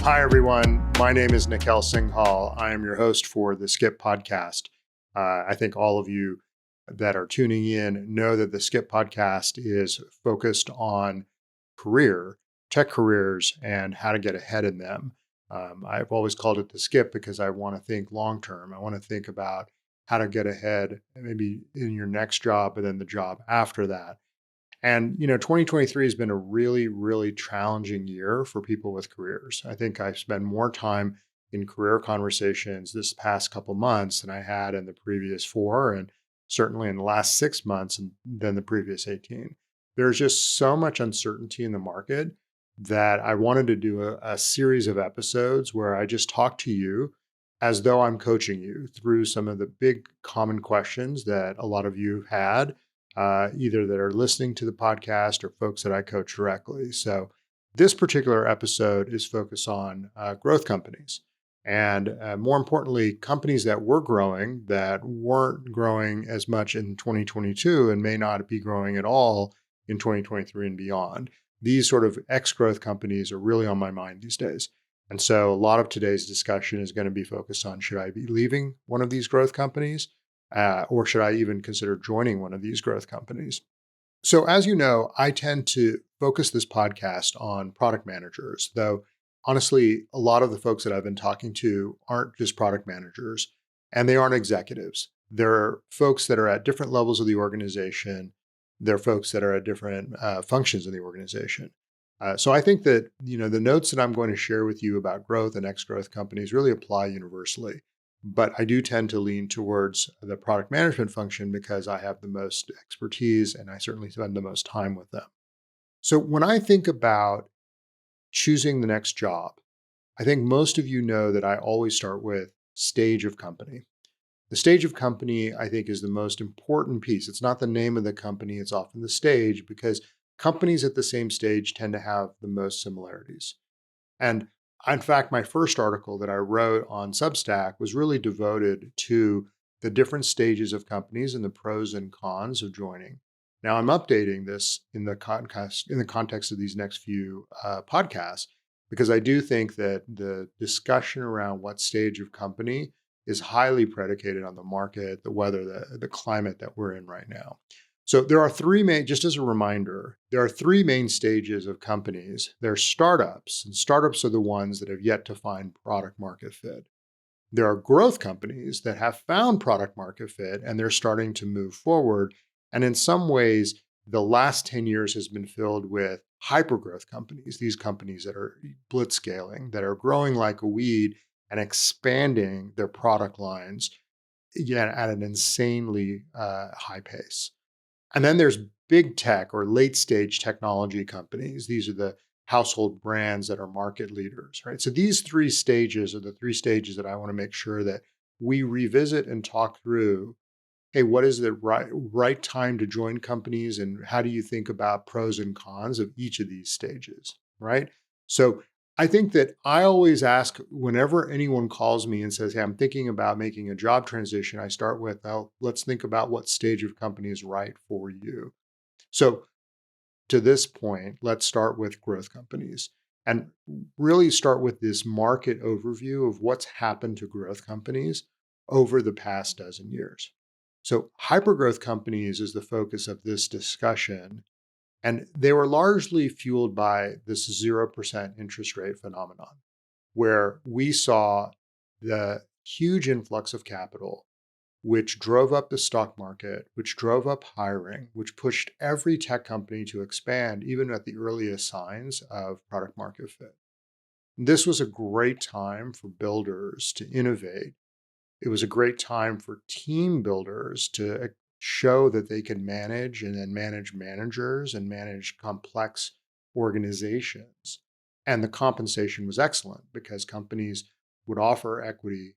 Hi, everyone. My name is Nikhyl Singhal. I am your host for the Skip podcast. I think all of you that are tuning in know that the Skip podcast is focused on tech careers, and how to get ahead in them. I've always called it the Skip because I want to think long term. I want to think about how to get ahead, maybe in your next job, but then the job after that. And 2023 has been a really, really challenging year for people with careers. I think I've spent more time in career conversations this past couple months than I had in the previous four, and certainly in the last 6 months than the previous 18. There's just so much uncertainty in the market that I wanted to do a series of episodes where I just talk to you as though I'm coaching you through some of the big common questions that a lot of you had, either that are listening to the podcast or folks that I coach directly. So this particular episode is focused on growth companies. And more importantly, companies that were growing that weren't growing as much in 2022 and may not be growing at all in 2023 and beyond. These sort of ex-growth companies are really on my mind these days. And so a lot of today's discussion is going to be focused on, should I be leaving one of these growth companies? Or should I even consider joining one of these growth companies? So, as you know, I tend to focus this podcast on product managers, though honestly, a lot of the folks that I've been talking to aren't just product managers and they aren't executives. They're folks that are at different levels of the organization. They're folks that are at different functions in the organization. So I think that the notes that I'm going to share with you about growth and ex-growth companies really apply universally. But I do tend to lean towards the product management function because I have the most expertise and I certainly spend the most time with them. So when I think about choosing the next job, I think most of you know that I always start with stage of company. The stage of company, I think, is the most important piece. It's not the name of the company, it's often the stage, because companies at the same stage tend to have the most similarities. And in fact, my first article that I wrote on Substack was really devoted to the different stages of companies and the pros and cons of joining. Now I'm updating this in the context of these next few podcasts, because I do think that the discussion around what stage of company is highly predicated on the market, the weather, the climate that we're in right now. So there are just as a reminder, there are three main stages of companies. There's startups, and startups are the ones that have yet to find product market fit. There are growth companies that have found product market fit and they're starting to move forward. And in some ways, the last 10 years has been filled with hypergrowth companies, these companies that are blitzscaling, that are growing like a weed and expanding their product lines, again, at an insanely high pace. And then there's big tech or late stage technology companies. These are the household brands that are market leaders, right? So these three stages are the three stages that I want to make sure that we revisit and talk through. Hey, what is the right time to join companies, and how do you think about pros and cons of each of these stages, right? So I think that I always ask whenever anyone calls me and says, hey, I'm thinking about making a job transition, I start with, well, let's think about what stage of company is right for you. So to this point, let's start with growth companies and really start with this market overview of what's happened to growth companies over the past dozen years. So hypergrowth companies is the focus of this discussion, and they were largely fueled by this 0% interest rate phenomenon, where we saw the huge influx of capital, which drove up the stock market, which drove up hiring, which pushed every tech company to expand, even at the earliest signs of product market fit. This was a great time for builders to innovate. It was a great time for team builders to show that they can manage and then manage managers and manage complex organizations. And the compensation was excellent because companies would offer equity.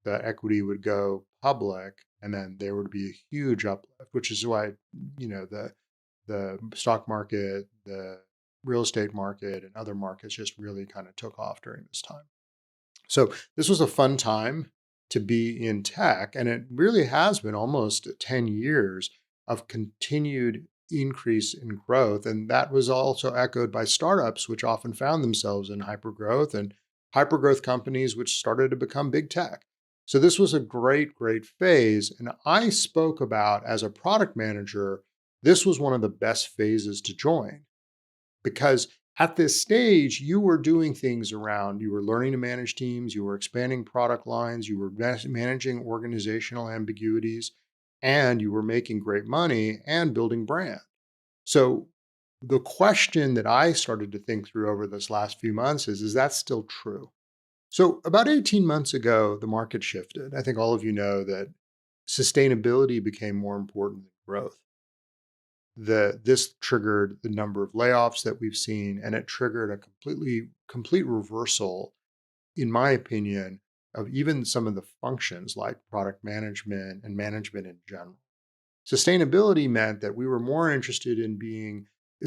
The equity would go public, and then there would be a huge uplift, which is why, the stock market, the real estate market, and other markets just really kind of took off during this time. So this was a fun time to be in tech, and it really has been almost 10 years of continued increase in growth. And that was also echoed by startups, which often found themselves in hypergrowth and hypergrowth companies, which started to become big tech. So this was a great, great phase. And I spoke about, as a product manager, this was one of the best phases to join, because at this stage, you were doing things around, you were learning to manage teams, you were expanding product lines, you were managing organizational ambiguities, and you were making great money and building brand. So the question that I started to think through over this last few months is that still true? So about 18 months ago, the market shifted. I think all of you know that sustainability became more important than growth. This triggered the number of layoffs that we've seen, and it triggered a complete reversal, in my opinion, of even some of the functions like product management and management in general. Sustainability meant that we were more interested in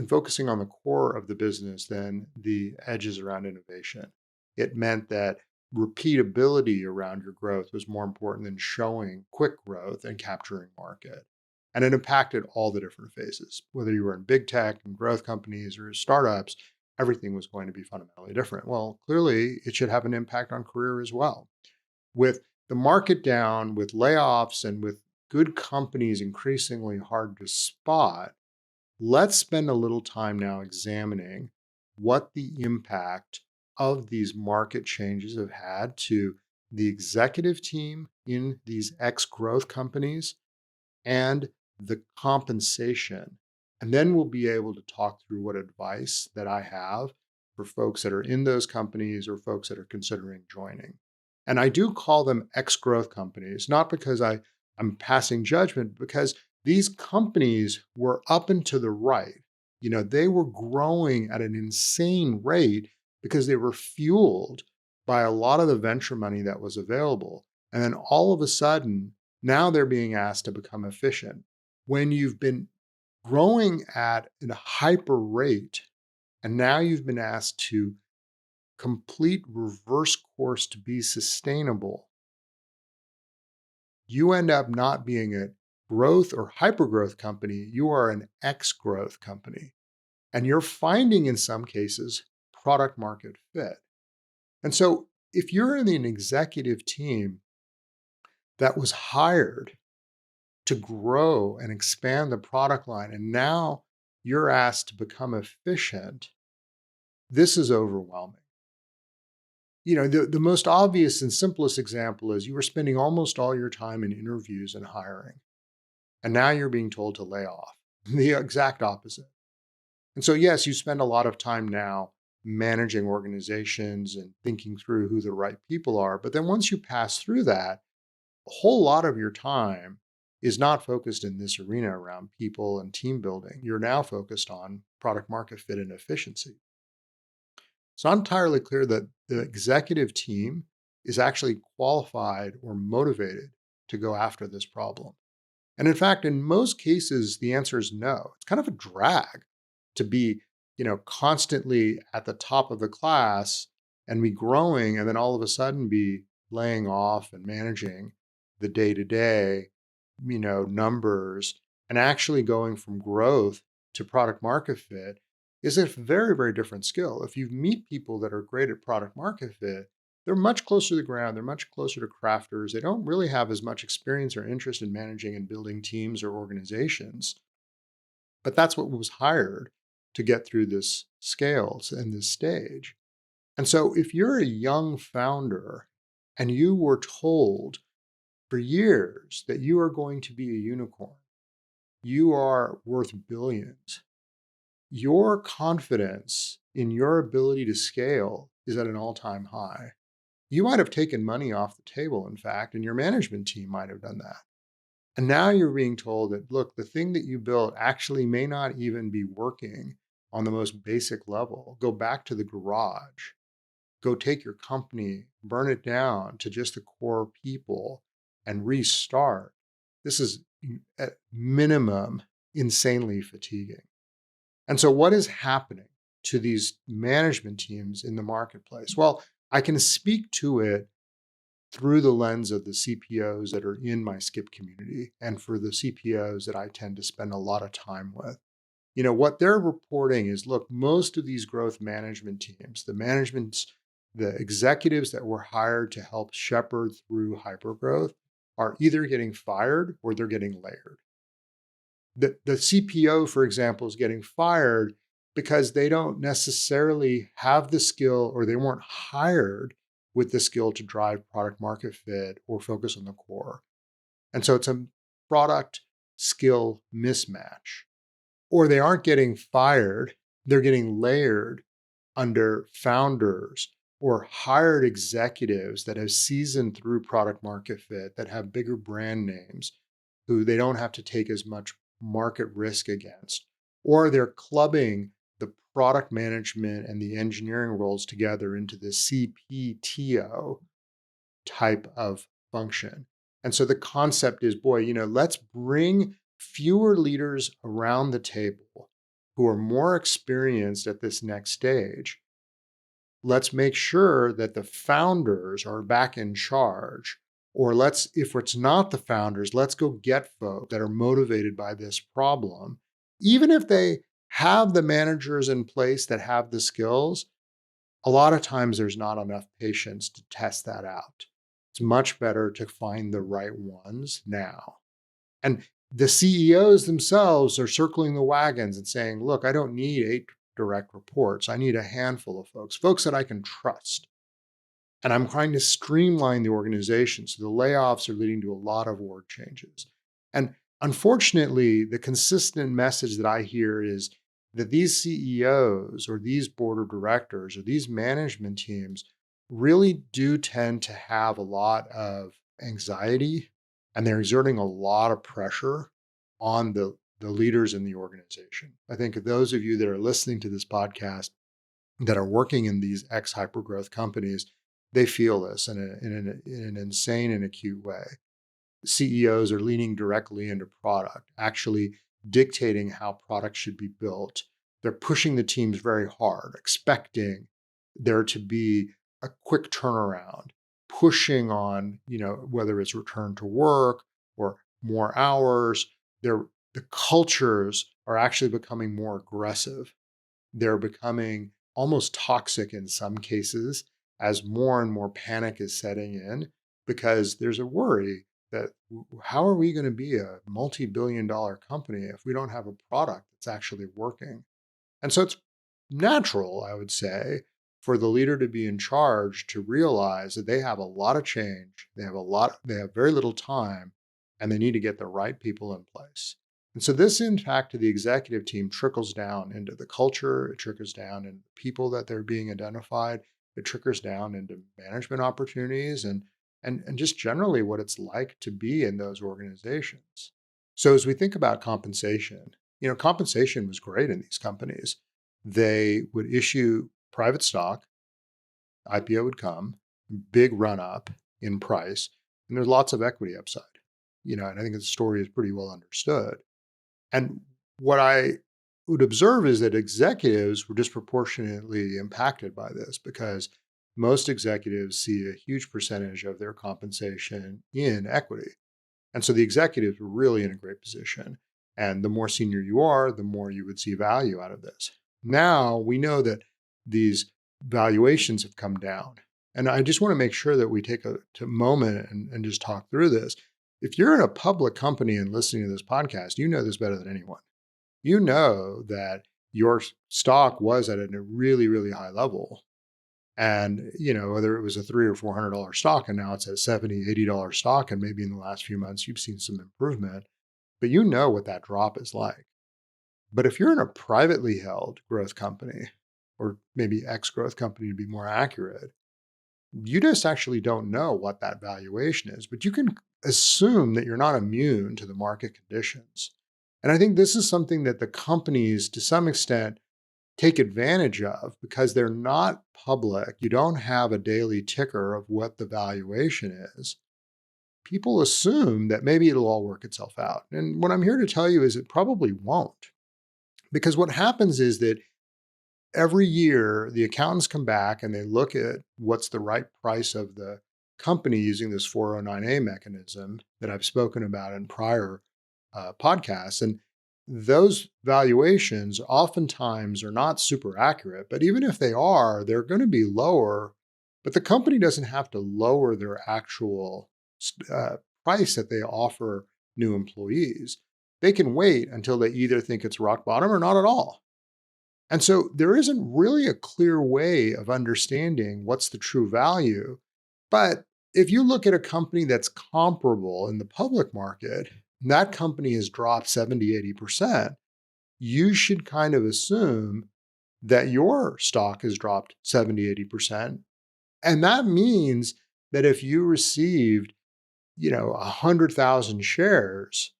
focusing on the core of the business than the edges around innovation. It meant that repeatability around your growth was more important than showing quick growth and capturing market. And it impacted all the different phases. Whether you were in big tech and growth companies or startups, everything was going to be fundamentally different. Well, clearly, it should have an impact on career as well. With the market down, with layoffs, and with good companies increasingly hard to spot, let's spend a little time now examining what the impact of these market changes have had to the executive team in these ex-growth companies and the compensation. And then we'll be able to talk through what advice that I have for folks that are in those companies or folks that are considering joining. And I do call them ex-growth companies, not because I'm passing judgment, because these companies were up and to the right. They were growing at an insane rate because they were fueled by a lot of the venture money that was available. And then all of a sudden, now they're being asked to become efficient. When you've been growing at a hyper rate, and now you've been asked to complete reverse course to be sustainable, you end up not being a growth or hypergrowth company. You are an ex-growth company. And you're finding, in some cases, product market fit. And so if you're in an executive team that was hired to grow and expand the product line, and now you're asked to become efficient, this is overwhelming. The most obvious and simplest example is you were spending almost all your time in interviews and hiring, and now you're being told to lay off. The exact opposite. And so, yes, you spend a lot of time now managing organizations and thinking through who the right people are. But then once you pass through that, a whole lot of your time is not focused in this arena around people and team building. You're now focused on product market fit and efficiency. It's not entirely clear that the executive team is actually qualified or motivated to go after this problem. And in fact, in most cases, the answer is no. It's kind of a drag to be, constantly at the top of the class and be growing, and then all of a sudden be laying off and managing the day-to-day, numbers, and actually going from growth to product market fit is a very, very different skill. If you meet people that are great at product market fit, they're much closer to the ground. They're much closer to crafters. They don't really have as much experience or interest in managing and building teams or organizations. But that's what was hired to get through this scales and this stage. And so if you're a young founder and you were told for years that you are going to be a unicorn, you are worth billions, your confidence in your ability to scale is at an all-time high. You might have taken money off the table, in fact, and your management team might have done that. And now you're being told that, look, the thing that you built actually may not even be working on the most basic level. Go back to the garage. Go take your company, burn it down to just the core people and restart. This is at minimum insanely fatiguing. And so what is happening to these management teams in the marketplace? Well, I can speak to it through the lens of the CPOs that are in my Skip community and for the CPOs that I tend to spend a lot of time with. What they're reporting is, look, most of these growth management teams, the managements the executives that were hired to help shepherd through hypergrowth are either getting fired or they're getting layered. The CPO, for example, is getting fired because they don't necessarily have the skill or they weren't hired with the skill to drive product market fit or focus on the core. And so it's a product skill mismatch. Or they aren't getting fired, they're getting layered under founders or hired executives that have seasoned through product market fit, that have bigger brand names, who they don't have to take as much market risk against. Or they're clubbing the product management and the engineering roles together into the CPTO type of function. And so the concept is, boy, let's bring fewer leaders around the table who are more experienced at this next stage. Let's make sure that the founders are back in charge. Or if it's not the founders, let's go get folks that are motivated by this problem. Even if they have the managers in place that have the skills, a lot of times there's not enough patience to test that out. It's much better to find the right ones now. And the CEOs themselves are circling the wagons and saying, look, I don't need 8 direct reports. I need a handful of folks that I can trust. And I'm trying to streamline the organization. So the layoffs are leading to a lot of org changes. And unfortunately, the consistent message that I hear is that these CEOs or these board of directors or these management teams really do tend to have a lot of anxiety, and they're exerting a lot of pressure on the leaders in the organization. I think those of you that are listening to this podcast that are working in these ex-hypergrowth companies, they feel this in an insane and acute way. CEOs are leaning directly into product, actually dictating how products should be built. They're pushing the teams very hard, expecting there to be a quick turnaround, pushing on, whether it's return to work or more hours. The cultures are actually becoming more aggressive. They're becoming almost toxic in some cases as more and more panic is setting in, because there's a worry that how are we going to be a multi-billion-dollar company if we don't have a product that's actually working? And so it's natural, I would say, for the leader to be in charge to realize that they have a lot of change, they have very little time, and they need to get the right people in place. And so this impact to the executive team trickles down into the culture, it trickles down into people that they're being identified, it trickles down into management opportunities and just generally what it's like to be in those organizations. So as we think about compensation, compensation was great in these companies. They would issue private stock, IPO would come, big run up in price, and there's lots of equity upside. And I think the story is pretty well understood. And what I would observe is that executives were disproportionately impacted by this, because most executives see a huge percentage of their compensation in equity. And so the executives were really in a great position. And the more senior you are, the more you would see value out of this. Now we know that these valuations have come down. And I just want to make sure that we take a moment and just talk through this. If you're in a public company and listening to this podcast, you know this better than anyone. You know that your stock was at a really, really high level. And, whether it was a $300 or $400 stock and now it's at $70, $80 stock, and maybe in the last few months you've seen some improvement, but you know what that drop is like. But if you're in a privately held growth company, or maybe ex-growth company to be more accurate, you just actually don't know what that valuation is, but you can assume that you're not immune to the market conditions. And I think this is something that the companies, to some extent, take advantage of because they're not public. You don't have a daily ticker of what the valuation is. People assume that maybe it'll all work itself out. And what I'm here to tell you is it probably won't. Because what happens is that every year the accountants come back and they look at what's the right price of the company using this 409A mechanism that I've spoken about in prior podcasts. And those valuations oftentimes are not super accurate, but even if they are, they're going to be lower But the company doesn't have to lower their actual uh, price that they offer new employees. They can wait until they either think it's rock bottom or not at all. And so there isn't really a clear way of understanding what's the true value. But if you look at a company that's comparable in the public market, and that company has dropped 70, 80%, you should kind of assume that your stock has dropped 70, 80%. And that means that if you received, 100,000 shares,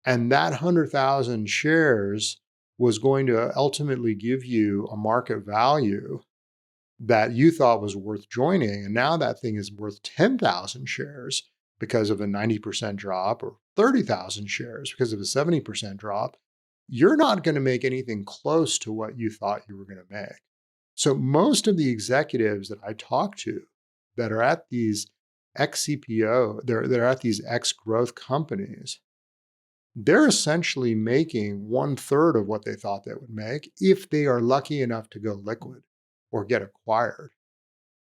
and that 100,000 shares was going to ultimately give you a market value that you thought was worth joining, and now that thing is worth 10,000 shares because of a 90% drop, or 30,000 shares because of a 70% drop, you're not going to make anything close to what you thought you were going to make. So most of the executives that I talk to that are at these ex-CPO, they're at these ex-growth companies, they're essentially making 1/3 of what they thought they would make if they are lucky enough to go liquid or get acquired.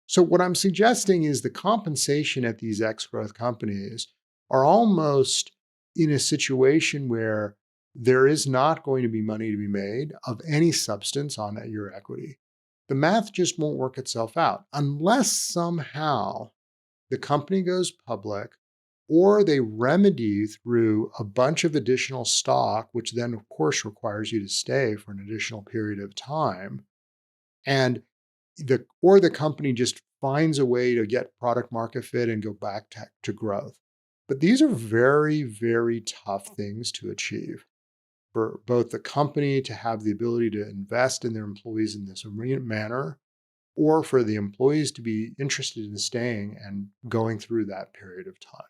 So what I'm suggesting is the compensation at these ex-growth companies are almost in a situation where there is not going to be money to be made of any substance on your equity. The math just won't work itself out unless somehow the company goes public or they remedy through a bunch of additional stock, which then, of course, requires you to stay for an additional period of time. And the company just finds a way to get product market fit and go back to growth. But these are very, very tough things to achieve for both the company to have the ability to invest in their employees in this manner, or for the employees to be interested in staying and going through that period of time.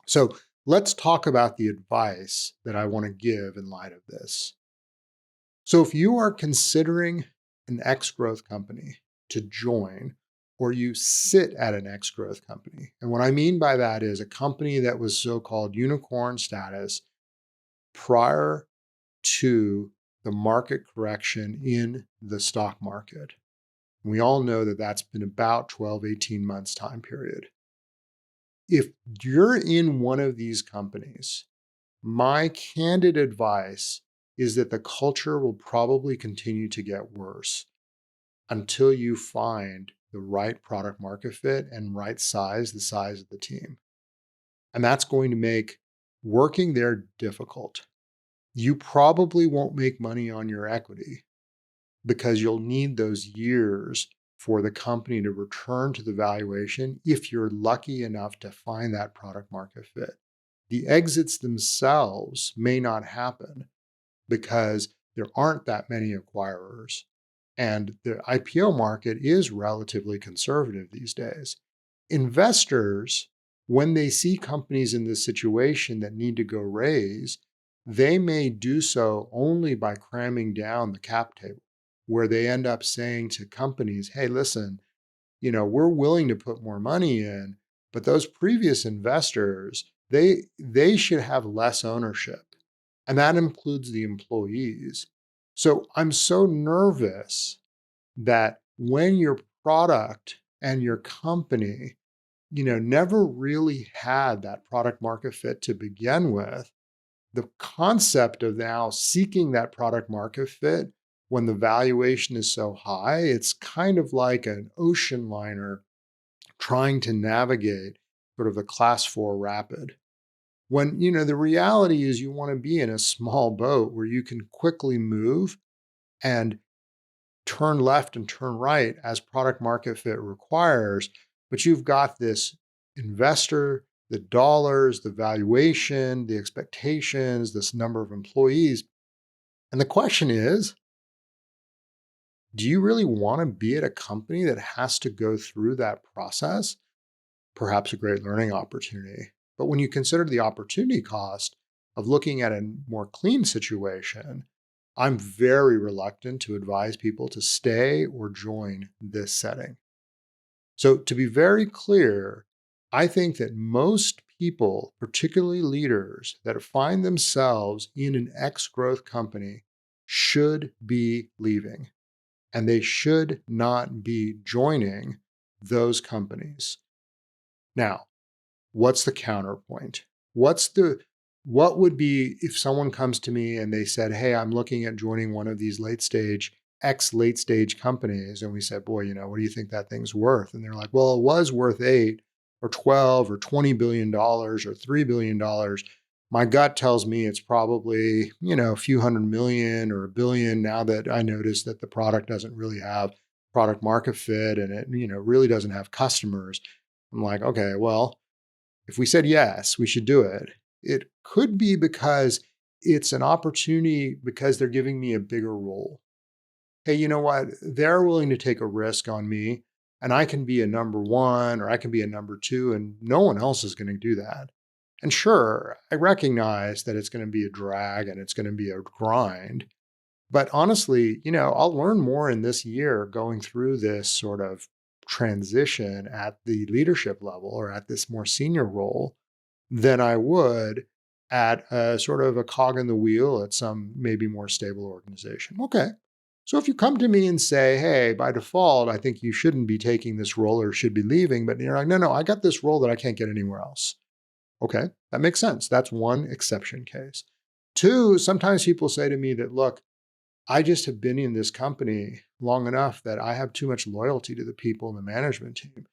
So let's talk about the advice that I want to give in light of this. So if you are considering an ex-growth company to join, or you sit at an ex-growth company, and what I mean by that is a company that was so-called unicorn status prior to the market correction in the stock market. We all know that that's been about 12, 18 months time period. If you're in one of these companies, my candid advice is that the culture will probably continue to get worse until you find the right product market fit and right size, the size of the team. And that's going to make working there difficult. You probably won't make money on your equity because you'll need those years for the company to return to the valuation if you're lucky enough to find that product market fit. The exits themselves may not happen because there aren't that many acquirers. And the IPO market is relatively conservative these days. Investors, when they see companies in this situation that need to go raise, they may do so only by cramming down the cap table, where they end up saying to companies, hey, listen, we're willing to put more money in, but those previous investors, they should have less ownership. And that includes the employees. So I'm so nervous that when your product and your company, never really had that product market fit to begin with, the concept of now seeking that product market fit when the valuation is so high, it's kind of like an ocean liner trying to navigate sort of a class 4 rapid. When, the reality is you want to be in a small boat where you can quickly move and turn left and turn right as product market fit requires, but you've got this investor, the dollars, the valuation, the expectations, this number of employees. And the question is, do you really want to be at a company that has to go through that process? Perhaps a great learning opportunity. But when you consider the opportunity cost of looking at a more clean situation, I'm very reluctant to advise people to stay or join this setting. So to be very clear, I think that most people, particularly leaders that find themselves in an ex-growth company, should be leaving, and they should not be joining those companies. Now, what's the counterpoint? What would be if someone comes to me and they said, "Hey, I'm looking at joining one of these late stage companies." And we said, "Boy, what do you think that thing's worth?" And they're like, "Well, it was worth 8 or 12 or $20 billion or $3 billion. My gut tells me it's probably, a few hundred million or a billion now that I notice that the product doesn't really have product market fit and it, really doesn't have customers." I'm like, "Okay, well, if we said yes, we should do it." It could be because it's an opportunity because they're giving me a bigger role. Hey, you know what? They're willing to take a risk on me, and I can be a number one or I can be a number two, and no one else is going to do that. And sure, I recognize that it's going to be a drag and it's going to be a grind. But honestly, I'll learn more in this year going through this sort of transition at the leadership level or at this more senior role than I would at a sort of a cog in the wheel at some maybe more stable organization. Okay. So if you come to me and say, "Hey, by default, I think you shouldn't be taking this role or should be leaving," but you're like, "No, I got this role that I can't get anywhere else." Okay, that makes sense. That's one exception case. Two, sometimes people say to me that, "Look, I just have been in this company long enough that I have too much loyalty to the people in the management team."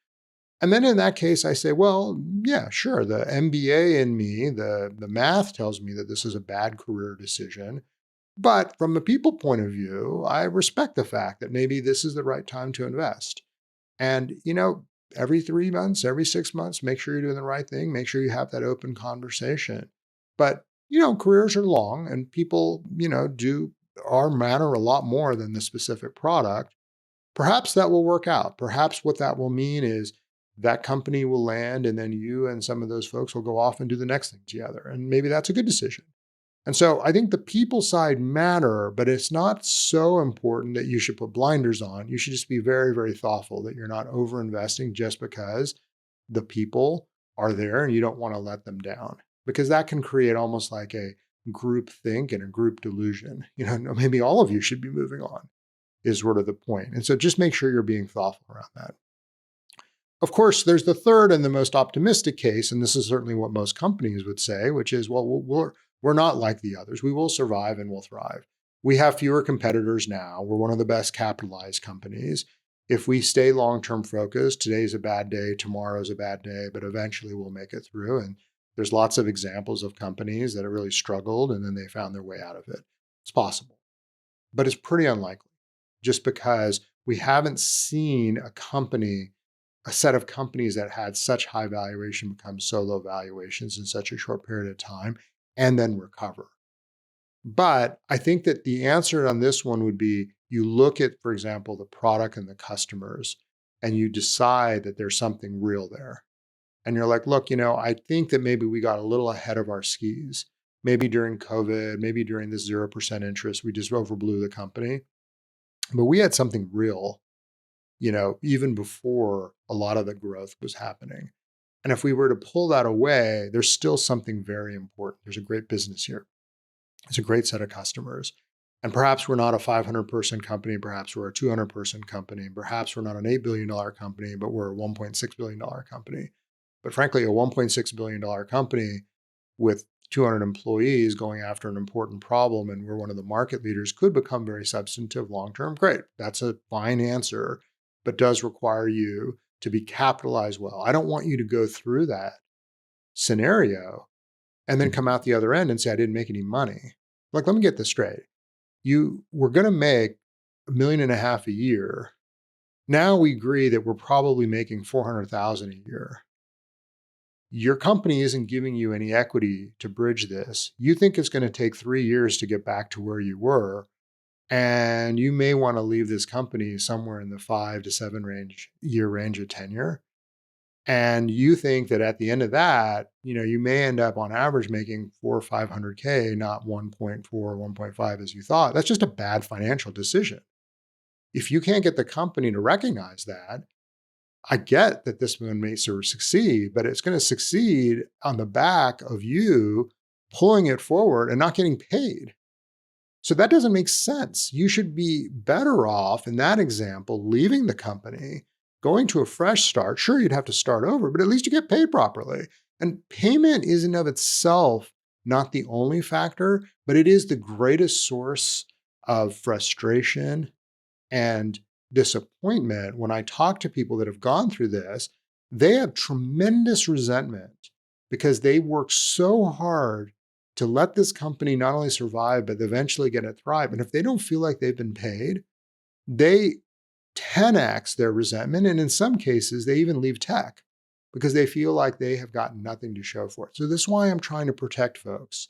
And then in that case, I say, "Well, yeah, sure. The MBA in me, the math tells me that this is a bad career decision. But from a people point of view, I respect the fact that maybe this is the right time to invest." And, every 3 months, every 6 months, make sure you're doing the right thing. Make sure you have that open conversation. But, careers are long and people, do are matter a lot more than the specific product. Perhaps that will work out. Perhaps what that will mean is that company will land and then you and some of those folks will go off and do the next thing together. And maybe that's a good decision. And so I think the people side matter, but it's not so important that you should put blinders on. You should just be very, very thoughtful that you're not over investing just because the people are there and you don't want to let them down, because that can create almost like a group think and a group delusion. Maybe all of you should be moving on is sort of the point. And so just make sure you're being thoughtful around that. Of course, there's the third and the most optimistic case, and this is certainly what most companies would say, which is, well, we're not like the others. We will survive and we'll thrive. We have fewer competitors now. We're one of the best capitalized companies. If we stay long-term focused, today's a bad day, tomorrow's a bad day, but eventually we'll make it through. And there's lots of examples of companies that have really struggled and then they found their way out of it. It's possible, but it's pretty unlikely just because we haven't seen a set of companies that had such high valuation become so low valuations in such a short period of time and then recover. But I think that the answer on this one would be you look at, for example, the product and the customers, and you decide that there's something real there. And you're like, "Look, I think that maybe we got a little ahead of our skis. Maybe during COVID, maybe during this 0% interest, we just overblew the company. But we had something real, even before a lot of the growth was happening. And if we were to pull that away, there's still something very important. There's a great business here. It's a great set of customers. And perhaps we're not a 500-person company. Perhaps we're a 200-person company. Perhaps we're not an $8 billion company, but we're a $1.6 billion company. But frankly, a $1.6 billion company with 200 employees going after an important problem, and we're one of the market leaders, could become very substantive long-term. Great. That's a fine answer, but does require you to be capitalized well. I don't want you to go through that scenario and then come out the other end and say, "I didn't make any money." Like, let me get this straight. You were going to make $1.5 million a year. Now we agree that we're probably making 400,000 a year. Your company isn't giving you any equity to bridge this. You think it's going to take 3 years to get back to where you were. And you may want to leave this company somewhere in the 5 to 7 year range of tenure. And you think that at the end of that, you may end up on average making 400 or 500K, not 1.4 or 1.5 as you thought. That's just a bad financial decision. If you can't get the company to recognize that, I get that this one may sort of succeed, but it's going to succeed on the back of you pulling it forward and not getting paid. So that doesn't make sense. You should be better off in that example, leaving the company, going to a fresh start, sure, you'd have to start over, but at least you get paid properly. And payment is in of itself not the only factor, but it is the greatest source of frustration and disappointment. When I talk to people that have gone through this, they have tremendous resentment because they work so hard to let this company not only survive, but eventually get it thrive. And if they don't feel like they've been paid, they 10x their resentment. And in some cases, they even leave tech because they feel like they have gotten nothing to show for it. So this is why I'm trying to protect folks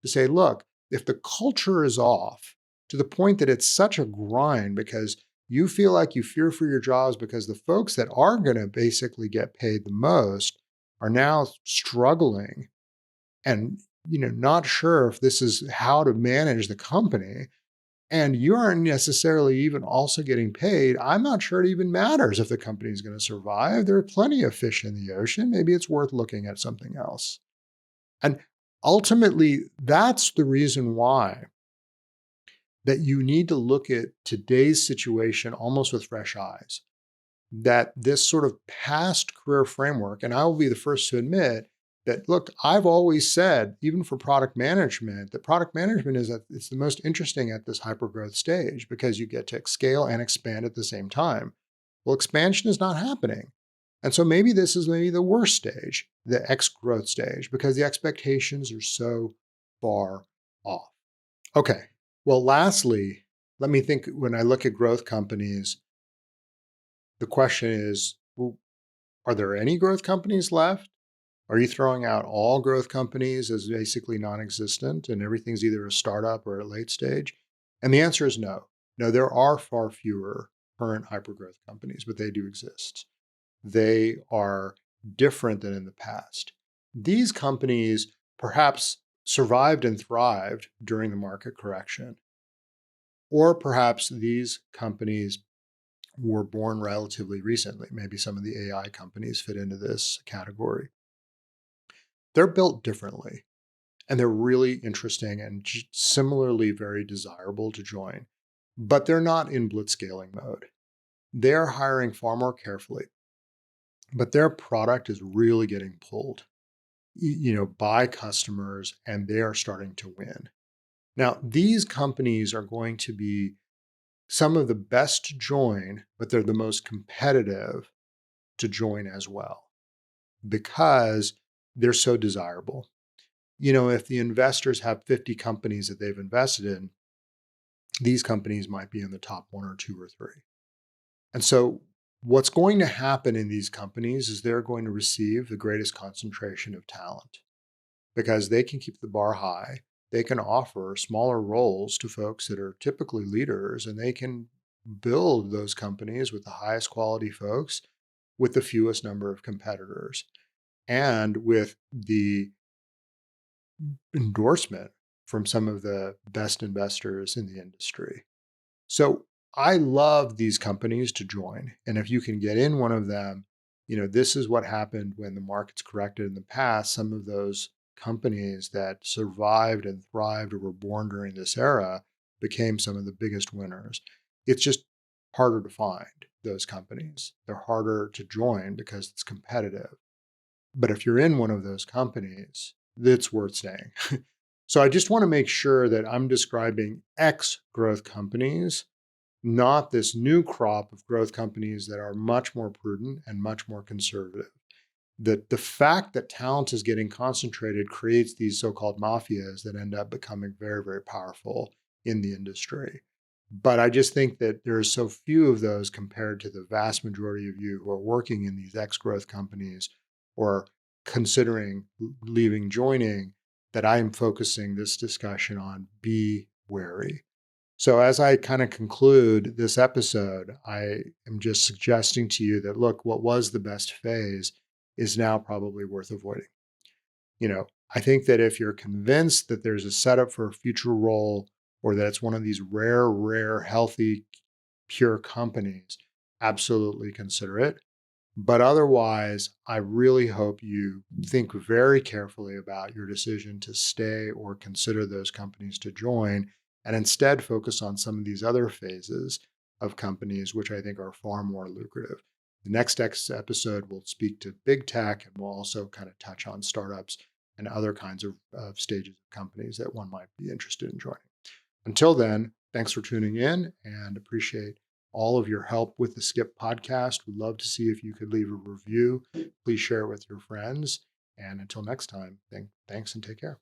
to say, look, if the culture is off to the point that it's such a grind because you feel like you fear for your jobs because the folks that are going to basically get paid the most are now struggling and not sure if this is how to manage the company, and you aren't necessarily even also getting paid, I'm not sure it even matters if the company is going to survive. There are plenty of fish in the ocean. Maybe it's worth looking at something else. And ultimately, that's the reason why that you need to look at today's situation almost with fresh eyes. That this sort of past career framework, and I will be the first to admit that, look, I've always said, even for product management, that product management it's the most interesting at this hypergrowth stage because you get to scale and expand at the same time. Well, expansion is not happening. And so maybe this is maybe the worst stage, the ex-growth stage, because the expectations are so far off. Okay. Well, lastly, let me think when I look at growth companies, the question is, well, are there any growth companies left? Are you throwing out all growth companies as basically non-existent and everything's either a startup or a late stage? And the answer is no. No, there are far fewer current hypergrowth companies, but they do exist. They are different than in the past. These companies perhaps survived and thrived during the market correction, or perhaps these companies were born relatively recently. Maybe some of the AI companies fit into this category. They're built differently and they're really interesting and similarly very desirable to join, but they're not in blitzscaling mode. They're hiring far more carefully, but their product is really getting pulled, by customers, and they are starting to win. Now, these companies are going to be some of the best to join, but they're the most competitive to join as well because they're so desirable. If the investors have 50 companies that they've invested in, these companies might be in the top one or two or three. And so what's going to happen in these companies is they're going to receive the greatest concentration of talent because they can keep the bar high. They can offer smaller roles to folks that are typically leaders, and they can build those companies with the highest quality folks with the fewest number of competitors and with the endorsement from some of the best investors in the industry. So I love these companies to join. And if you can get in one of them, this is what happened when the markets corrected in the past. Some of those companies that survived and thrived or were born during this era became some of the biggest winners. It's just harder to find those companies. They're harder to join because it's competitive. But if you're in one of those companies, it's worth staying. So I just want to make sure that I'm describing ex-growth companies, not this new crop of growth companies that are much more prudent and much more conservative. The fact that talent is getting concentrated creates these so-called mafias that end up becoming very, very powerful in the industry. But I just think that there are so few of those compared to the vast majority of you who are working in these ex-growth companies or considering leaving, joining, that I am focusing this discussion on. Be wary. So as I kind of conclude this episode, I am just suggesting to you that, look, what was the best phase is now probably worth avoiding. I think that if you're convinced that there's a setup for a future role or that it's one of these rare, healthy, pure companies, absolutely consider it. But otherwise, I really hope you think very carefully about your decision to stay or consider those companies to join, and instead focus on some of these other phases of companies, which I think are far more lucrative. The next episode will speak to big tech, and we'll also kind of touch on startups and other kinds of stages of companies that one might be interested in joining. Until then, thanks for tuning in and appreciate all of your help with the Skip podcast. We'd love to see if you could leave a review. Please share it with your friends. And until next time, thanks and take care.